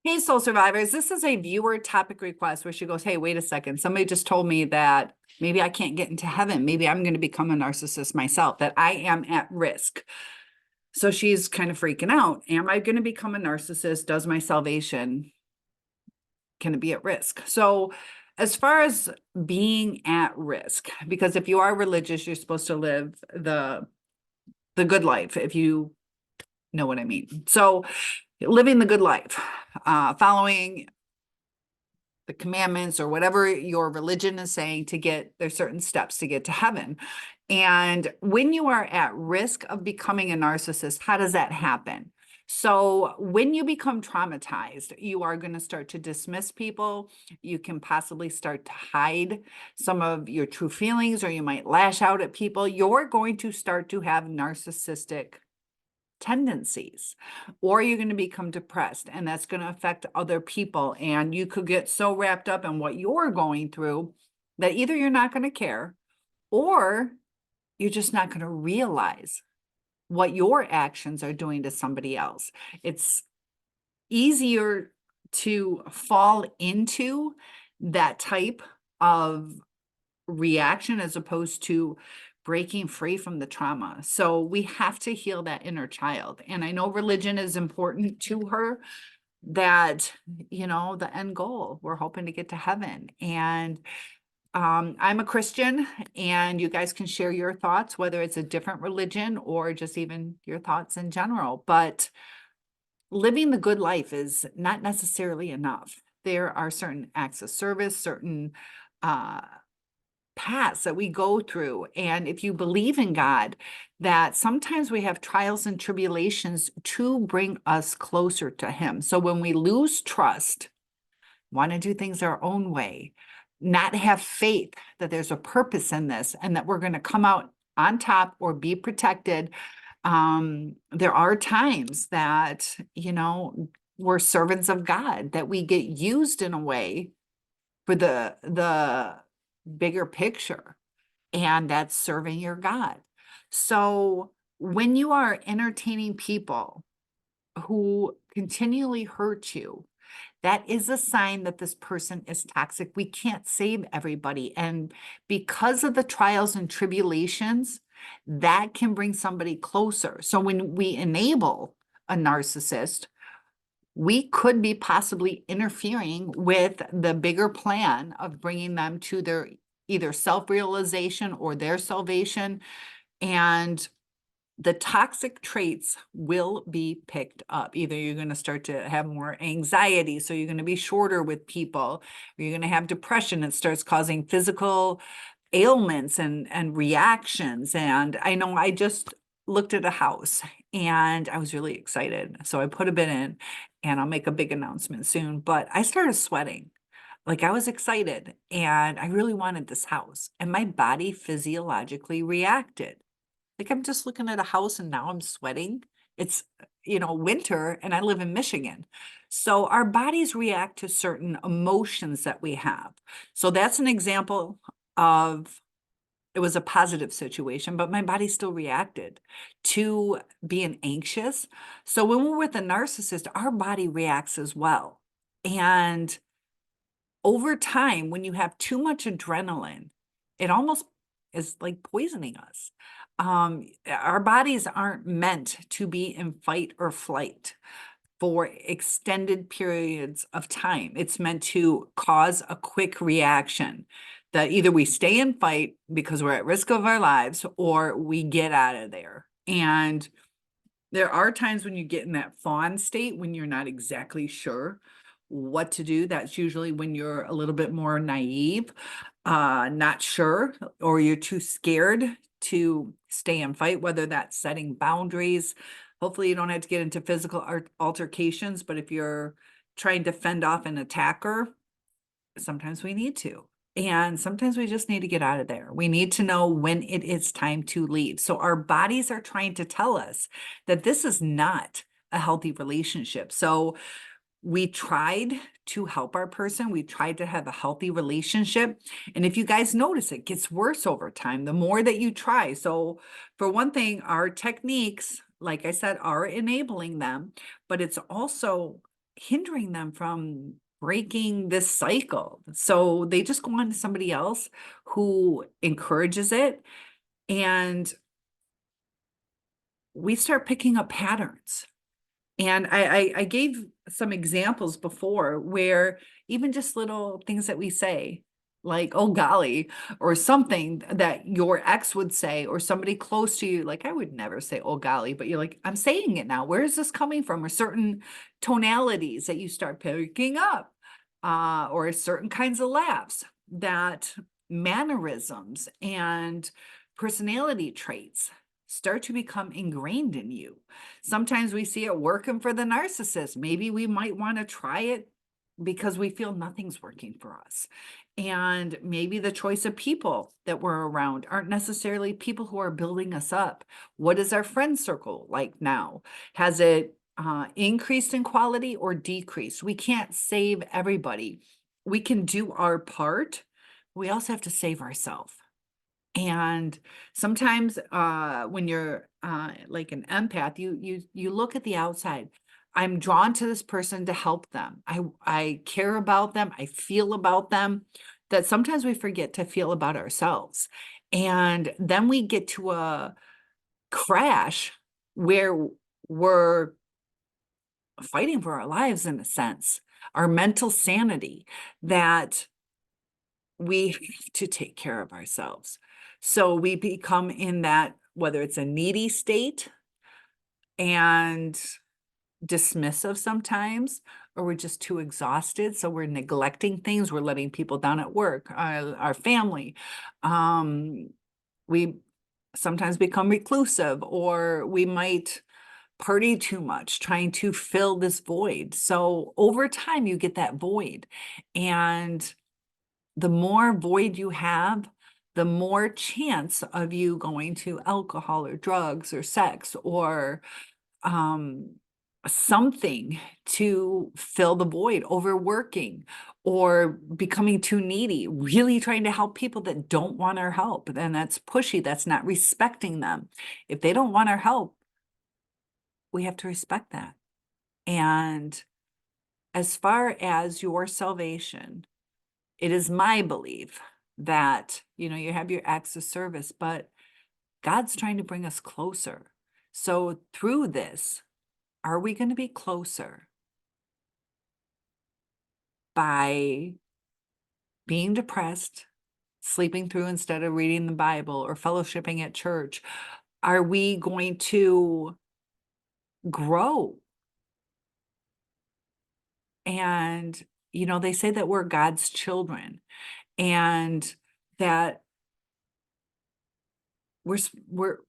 Hey, soul survivors. This is a viewer topic request where she goes, hey, wait a second. Somebody just told me that maybe I can't get into heaven. Maybe I'm going to become a narcissist myself, that I am at risk. So she's kind of freaking out. Am I going to become a narcissist? Does my salvation, can it be at risk? So, as far as being at risk, because if you are religious, you're supposed to live the good life, if you know what I mean. So, living the good life, following the commandments or whatever your religion is saying to get, there's certain steps to get to heaven. And when you are at risk of becoming a narcissist, how does that happen? So when you become traumatized, you are going to start to dismiss people. You can possibly start to hide some of your true feelings, or you might lash out at people. You're going to start to have narcissistic tendencies, or you're going to become depressed, and that's going to affect other people. And you could get so wrapped up in what you're going through that either you're not going to care, or you're just not going to realize what your actions are doing to somebody else. It's easier to fall into that type of reaction as opposed to breaking free from the trauma. So we have to heal that inner child. And I know religion is important to her, that, the end goal, we're hoping to get to heaven. And I'm a Christian, and you guys can share your thoughts, whether it's a different religion or just even your thoughts in general. But living the good life is not necessarily enough. There are certain acts of service, certain paths that we go through. And if you believe in God, that sometimes we have trials and tribulations to bring us closer to Him. So when we lose trust, want to do things our own way, not have faith that there's a purpose in this and that we're going to come out on top or be protected, there are times that, we're servants of God, that we get used in a way for the bigger picture, and that's serving your God. So when you are entertaining people who continually hurt you, that is a sign that this person is toxic. We can't save everybody. And because of the trials and tribulations, that can bring somebody closer. So when we enable a narcissist, we could be possibly interfering with the bigger plan of bringing them to their either self-realization or their salvation. And the toxic traits will be picked up. Either you're going to start to have more anxiety, so you're going to be shorter with people, or you're going to have depression. It starts causing physical ailments and reactions. And I know I just looked at a house and I was really excited. So I put a bid in, and I'll make a big announcement soon, but I started sweating. Like, I was excited and I really wanted this house, and my body physiologically reacted. Like, I'm just looking at a house and now I'm sweating. It's, winter, and I live in Michigan. So our bodies react to certain emotions that we have. So that's an example of, it was a positive situation, but my body still reacted to being anxious. So when we're with a narcissist, our body reacts as well. And over time, when you have too much adrenaline, it almost is like poisoning us. Our bodies aren't meant to be in fight or flight for extended periods of time. It's meant to cause a quick reaction that either we stay in fight because we're at risk of our lives, or we get out of there. And there are times when you get in that fawn state when you're not exactly sure what to do. That's usually when you're a little bit more naive, not sure, or you're too scared to stay and fight, whether that's setting boundaries. Hopefully you don't have to get into physical altercations, but if you're trying to fend off an attacker, sometimes we need to. And sometimes we just need to get out of there. We need to know when it is time to leave. So our bodies are trying to tell us that this is not a healthy relationship. So we tried to help our person. We tried to have a healthy relationship. And if you guys notice, it gets worse over time, the more that you try. So for one thing, our techniques, like I said, are enabling them, but it's also hindering them from breaking this cycle. So they just go on to somebody else who encourages it, and we start picking up patterns. And I gave some examples before where even just little things that we say, like, oh golly, or something that your ex would say, or somebody close to you, like, I would never say, oh golly, but you're like, I'm saying it now. Where is this coming from? Or certain tonalities that you start picking up, or certain kinds of laughs, that mannerisms and personality traits start to become ingrained in you. Sometimes we see it working for the narcissist. Maybe we might want to try it because we feel nothing's working for us. And maybe the choice of people that we're around aren't necessarily people who are building us up. What is our friend circle like now? Has it increased in quality or decreased? We can't save everybody. We can do our part. We also have to save ourselves. And sometimes when you're like an empath, you look at the outside. I'm drawn to this person to help them. I care about them. I feel about them. That sometimes we forget to feel about ourselves. And then we get to a crash where we're fighting for our lives, in a sense, our mental sanity, that we have to take care of ourselves. So we become in that, whether it's a needy state and dismissive sometimes, or we're just too exhausted. So we're neglecting things. We're letting people down at work, our family. We sometimes become reclusive, or we might party too much, trying to fill this void. So over time, you get that void. And the more void you have, the more chance of you going to alcohol or drugs or sex or something to fill the void, overworking or becoming too needy, really trying to help people that don't want our help. And that's pushy, that's not respecting them. If they don't want our help, we have to respect that. And as far as your salvation, it is my belief that, you have your acts of service, but God's trying to bring us closer. So through this, are we going to be closer by being depressed, sleeping through instead of reading the Bible or fellowshipping at church? Are we going to grow? And, they say that we're God's children, and that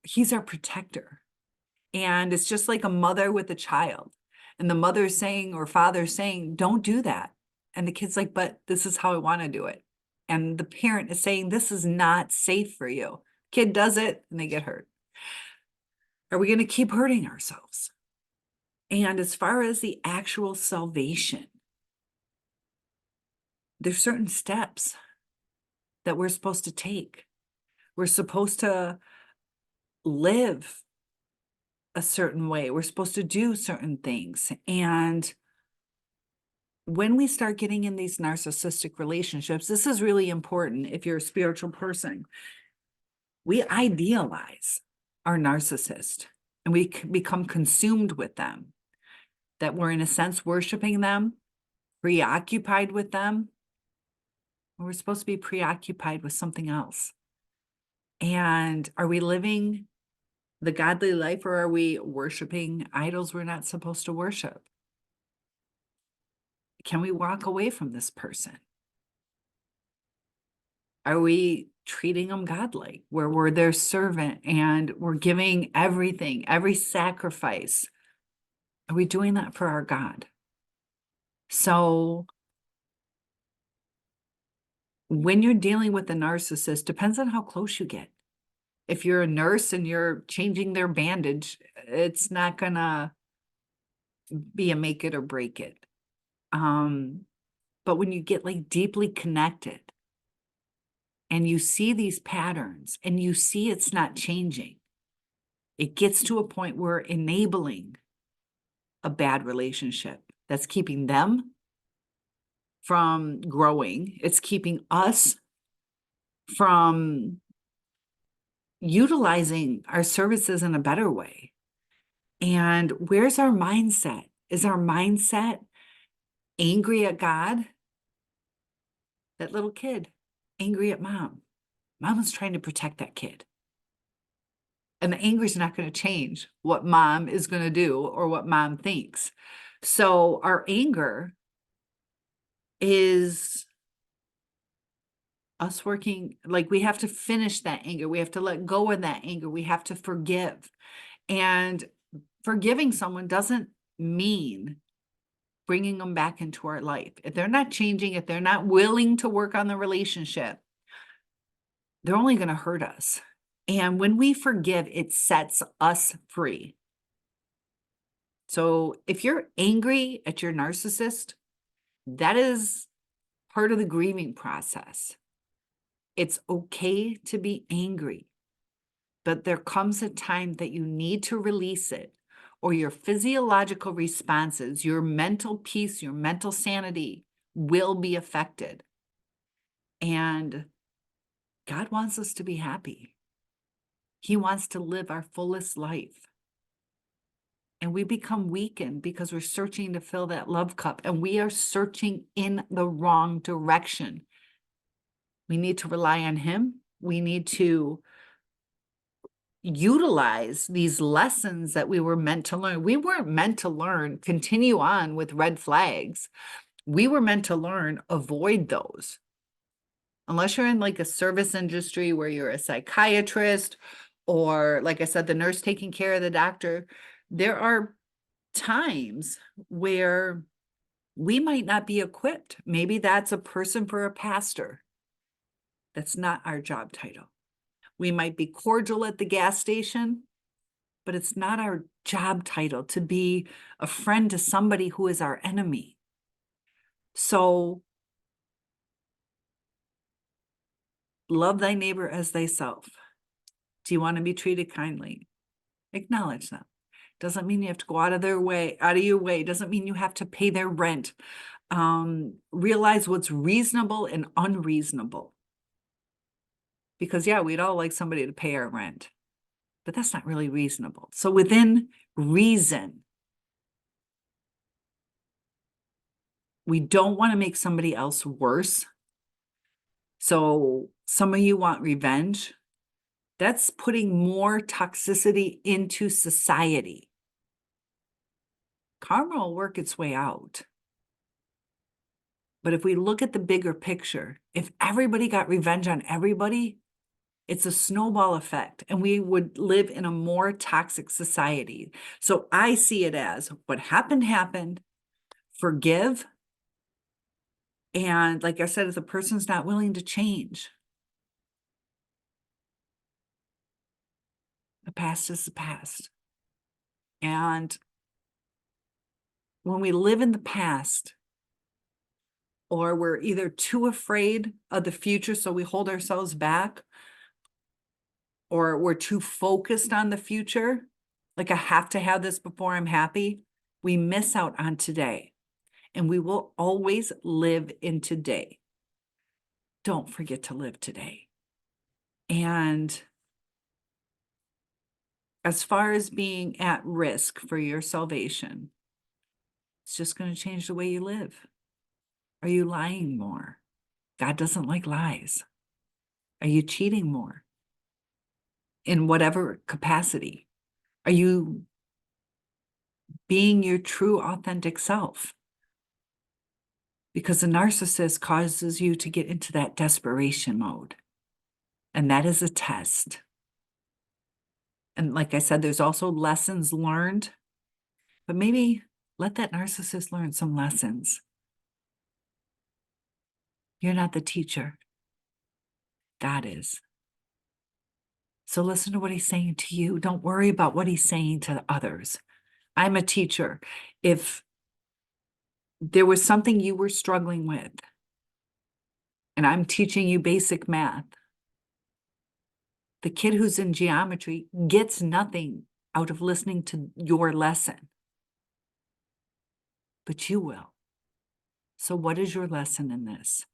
he's our protector. And it's just like a mother with a child, and the mother's saying, or father's saying, don't do that. And the kid's like, but this is how I want to do it. And the parent is saying, this is not safe for you. Kid does it and they get hurt. Are we going to keep hurting ourselves? And as far as the actual salvation, there's certain steps that we're supposed to take. We're supposed to live a certain way. We're supposed to do certain things. And when we start getting in these narcissistic relationships, this is really important if you're a spiritual person. We idealize our narcissist and we become consumed with them, that we're in a sense worshiping them, preoccupied with them. We're supposed to be preoccupied with something else. And are we living the godly life, or are we worshiping idols we're not supposed to worship? Can we walk away from this person? Are we treating them godlike, where we're their servant and we're giving everything, every sacrifice? Are we doing that for our God? So when you're dealing with a narcissist, depends on how close you get. If you're a nurse and you're changing their bandage, it's not gonna be a make it or break it. But when you get like deeply connected and you see these patterns and you see it's not changing, it gets to a point where enabling a bad relationship that's keeping them from growing. It's keeping us from utilizing our services in a better way. And where's our mindset? Is our mindset angry at God? That little kid, angry at mom. Mom was trying to protect that kid. And the anger is not going to change what mom is going to do or what mom thinks. So our anger is us working, like we have to finish that anger. We have to let go of that anger. We have to forgive. And forgiving someone doesn't mean bringing them back into our life. If they're not changing, if they're not willing to work on the relationship, they're only going to hurt us. And when we forgive, it sets us free. So if you're angry at your narcissist, that is part of the grieving process. It's okay to be angry, but there comes a time that you need to release it, or your physiological responses, your mental peace, your mental sanity will be affected. And God wants us to be happy. He wants to live our fullest life. And we become weakened because we're searching to fill that love cup, and we are searching in the wrong direction. We need to rely on Him. We need to utilize these lessons that we were meant to learn. We weren't meant to learn, continue on with red flags. We were meant to learn, avoid those. Unless you're in like a service industry where you're a psychiatrist, or like I said, the nurse taking care of the doctor, there are times where we might not be equipped. Maybe that's a person for a pastor. That's not our job title. We might be cordial at the gas station, but it's not our job title to be a friend to somebody who is our enemy. So love thy neighbor as thyself. Do you want to be treated kindly? Acknowledge them. Doesn't mean you have to go out of your way. Doesn't mean you have to pay their rent. Realize what's reasonable and unreasonable. Because yeah, we'd all like somebody to pay our rent, but that's not really reasonable. So within reason, we don't want to make somebody else worse. So some of you want revenge. That's putting more toxicity into society. Karma will work its way out. But if we look at the bigger picture, if everybody got revenge on everybody, it's a snowball effect, and we would live in a more toxic society. So I see it as what happened, happened, forgive. And like I said, if the person's not willing to change, the past is the past. And when we live in the past, or we're either too afraid of the future, so we hold ourselves back, or we're too focused on the future, like I have to have this before I'm happy, we miss out on today. And we will always live in today. Don't forget to live today. And as far as being at risk for your salvation, it's just going to change the way you live. Are you lying more? God doesn't like lies. Are you cheating more? In whatever capacity? Are you being your true, authentic self? Because the narcissist causes you to get into that desperation mode. And that is a test. And like I said, there's also lessons learned, but maybe let that narcissist learn some lessons. You're not the teacher. God is. So listen to what he's saying to you. Don't worry about what he's saying to others. I'm a teacher. If there was something you were struggling with, and I'm teaching you basic math, the kid who's in geometry gets nothing out of listening to your lesson. but you will. So what is your lesson in this?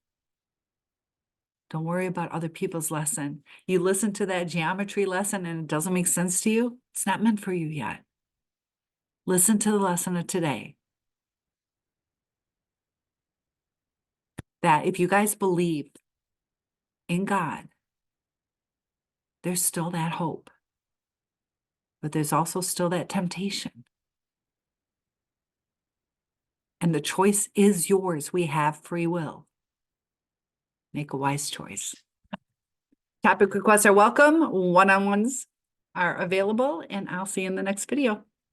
Don't worry about other people's lesson. You listen to that geometry lesson and it doesn't make sense to you, it's not meant for you yet. Listen to the lesson of today. That if you guys believe in God, there's still that hope. But there's also still that temptation. And the choice is yours. We have free will. Make a wise choice. Topic requests are welcome. One-on-ones are available, and I'll see you in the next video.